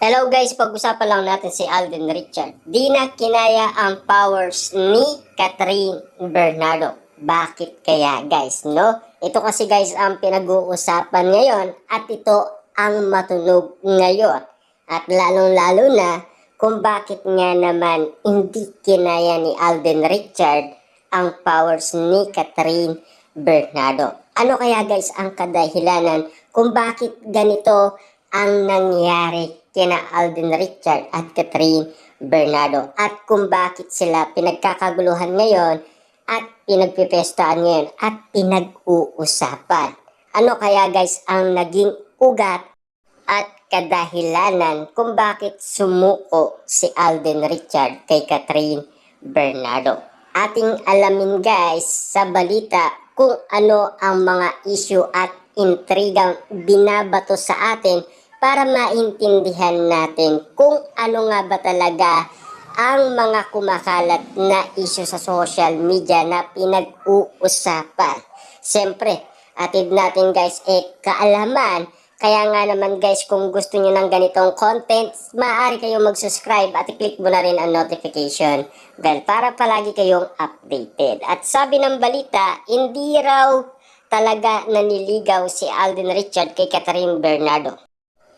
Hello guys, pag-usapan lang natin si Alden Richard. Di na kinaya ang powers ni Catherine Bernardo. Bakit kaya guys, no? Ito kasi guys ang pinag-uusapan ngayon at ito ang matunog ngayon. At lalong-lalo na kung bakit nga naman hindi kinaya ni Alden Richard ang powers ni Catherine Bernardo. Ano kaya guys ang kadahilanan kung bakit ganito ang nangyari kina Alden Richard at Catherine Bernardo at kung bakit sila pinagkakaguluhan ngayon at pinagpipestahan ngayon at pinag-uusapan. Ano kaya guys ang naging ugat at kadahilanan kung bakit sumuko si Alden Richard kay Catherine Bernardo? Ating alamin guys sa balita kung ano ang mga issue at intrigang binabato sa atin para maintindihan natin kung ano nga ba talaga ang mga kumakalat na issue sa social media na pinag-uusapan. Siyempre, atid natin guys kaalaman. Kaya nga naman guys, kung gusto niyo ng ganitong content, maaari kayong mag-subscribe at i-click mo na rin ang notification bell para palagi kayong updated. At sabi ng balita, hindi raw talaga naniligaw si Alden Richard kay Catherine Bernardo.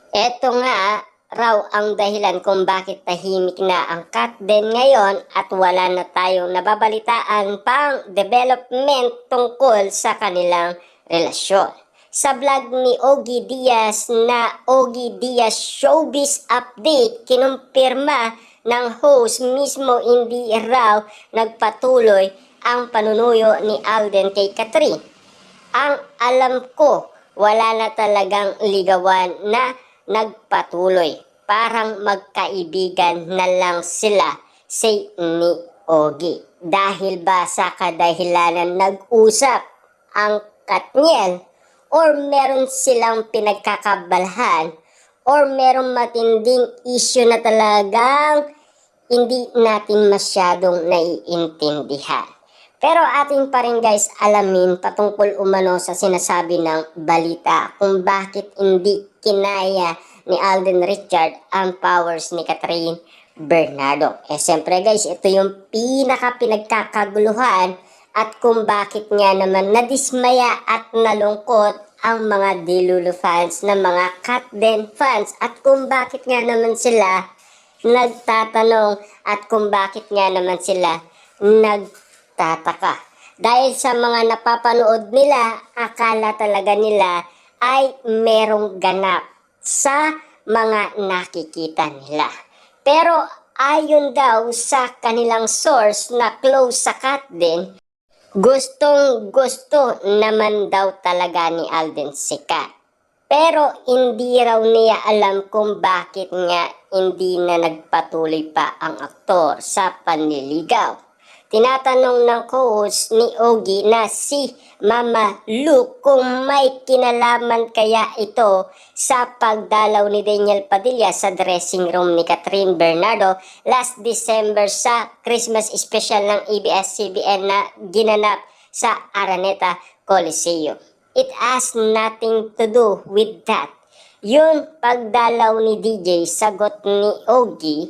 Ito nga raw ang dahilan kung bakit tahimik na ang Katden ngayon at wala na tayong nababalitaan pang development tungkol sa kanilang relasyon. Sa vlog ni Ogie Diaz na Ogie Diaz Showbiz Update, kinumpirma ng host mismo hindi raw nagpatuloy ang panunuyo ni Alden kay Catherine. Ang alam ko, wala na talagang ligawan na nagpatuloy. Parang magkaibigan na lang sila, say ni Ogie. Dahil ba sa kadahilanan nag-usap ang Katniel or meron silang pinagkakabalahan or merong matinding issue na talagang hindi natin masyadong naiintindihan. Pero ating pa rin guys alamin patungkol umano sa sinasabi ng balita kung bakit hindi kinaya ni Alden Richard ang powers ni Catherine Bernardo. Siyempre guys, ito yung pinagkakaguluhan at kung bakit nga naman nadismaya at nalungkot ang mga Delulu fans na mga Katden fans at kung bakit nga naman sila nagtatanong at kung bakit nga naman sila nagtataka. Dahil sa mga napapanood nila, akala talaga nila ay merong ganap sa mga nakikita nila. Pero ayon daw sa kanilang source na close sa Katden, gustong gusto naman daw talaga ni Alden si Kat. Pero hindi raw niya alam kung bakit nga hindi na nagpatuloy pa ang aktor sa panliligaw. Tinatanong ng co-host ni Ogie na si Mama Luke kung may kinalaman kaya ito sa pagdalaw ni Daniel Padilla sa dressing room ni Catherine Bernardo last December sa Christmas special ng ABS-CBN na ginanap sa Araneta Coliseum. It has nothing to do with that. Yung pagdalaw ni DJ, sagot ni Ogie,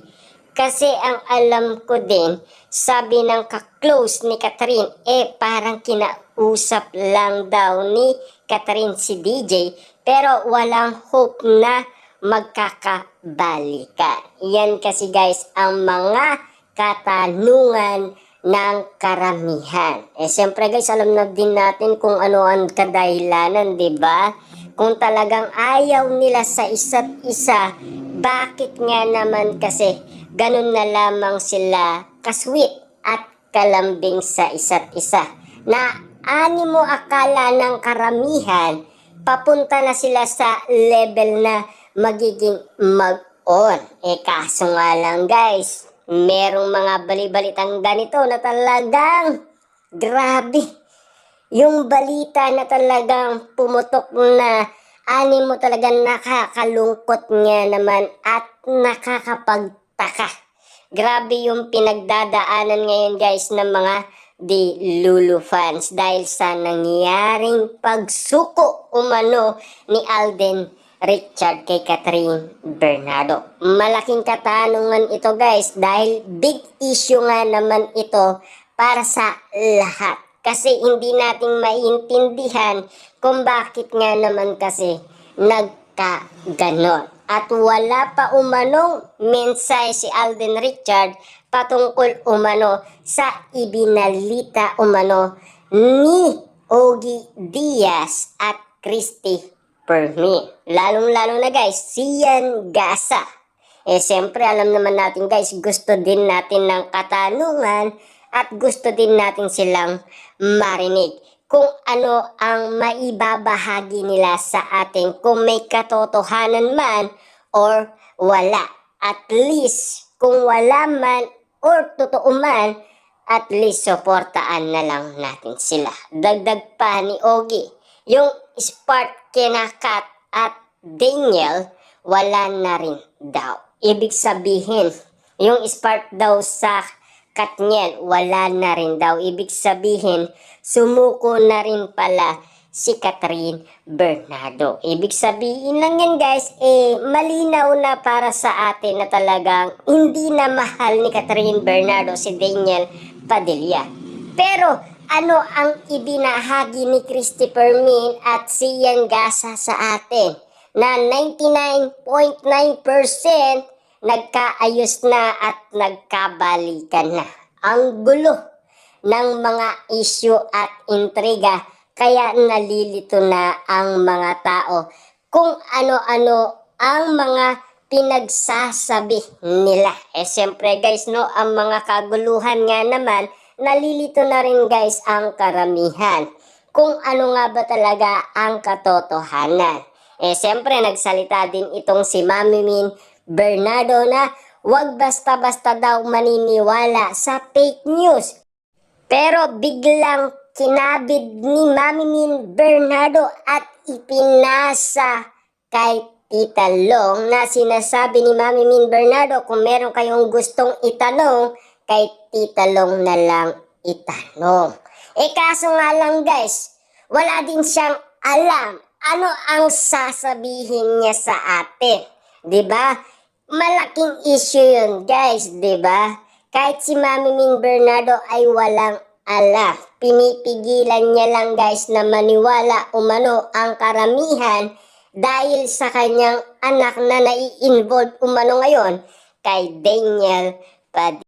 kasi ang alam ko din, sabi ng ka-close ni Catherine, parang kinausap lang daw ni Catherine si DJ, pero walang hope na magkakabalikan. Yan kasi guys ang mga katanungan ng karamihan. Siyempre guys, alam na din natin kung ano ang kadahilanan, diba? Kung talagang ayaw nila sa isa't isa, bakit nga naman kasi ganun na lamang sila kasweet at kalambing sa isa't isa? Na animo akala ng karamihan, papunta na sila sa level na magiging mag-on. Kaso nga lang guys, merong mga balibalitang ganito na talagang grabe. Yung balita na talagang pumutok na animo talagang nakakalungkot nga naman at nakakapagtaka. Grabe yung pinagdadaanan ngayon guys ng mga Delulu fans dahil sa nangyaring pagsuko umano ni Alden Richard kay Catherine Bernardo. Malaking katanungan ito guys dahil big issue nga naman ito para sa lahat. Kasi hindi natin maintindihan kung bakit nga naman kasi nagkaganon. At wala pa umanong mensahe si Alden Richard patungkol umano sa ibinalita umano ni Ogie Diaz at Christy Permi. Lalong-lalo na guys, Sian Gasa. Siyempre alam naman natin guys, gusto din natin ng katanungan at gusto din natin silang marinig kung ano ang maibabahagi nila sa atin, kung may katotohanan man or wala. At least, kung wala man or totoo man, at least supportaan na lang natin sila. Dagdag pa ni Ogie, yung spark kina Kat at Daniel, wala na rin daw. Ibig sabihin, yung spark daw sa Katniel, wala na rin daw. Ibig sabihin, sumuko na rin pala si Catherine Bernardo. Ibig sabihin lang yan guys, malinaw na para sa atin na talagang hindi na mahal ni Catherine Bernardo si Daniel Padilla. Pero ano ang ibinahagi ni Christy Permin at Sian Gasa sa atin? Na 99.9% nagkaayos na at nagkabalikan na. Ang gulo ng mga issue at intriga, kaya nalilito na ang mga tao kung ano-ano ang mga pinagsasabi nila. Siyempre guys, no, ang mga kaguluhan nga naman, nalilito na rin guys ang karamihan kung ano nga ba talaga ang katotohanan. Siyempre nagsalita din itong si Mami Min Bernardo na wag basta-basta daw maniniwala sa fake news. Pero biglang kinabid ni Mami Min Bernardo at ipinasa kay Tita Long na sinasabi ni Mami Min Bernardo kung meron kayong gustong itanong, kay Tita Long na lang itanong. Kaso nga lang guys, wala din siyang alam ano ang sasabihin niya sa atin. 'Di ba? Malaking issue yun guys, 'di ba? Kahit si Mami Min Bernardo ay walang alam. Pinipigilan niya lang guys na maniwala umano ang karamihan dahil sa kanyang anak na nai-involve umano ngayon kay Daniel Padilla.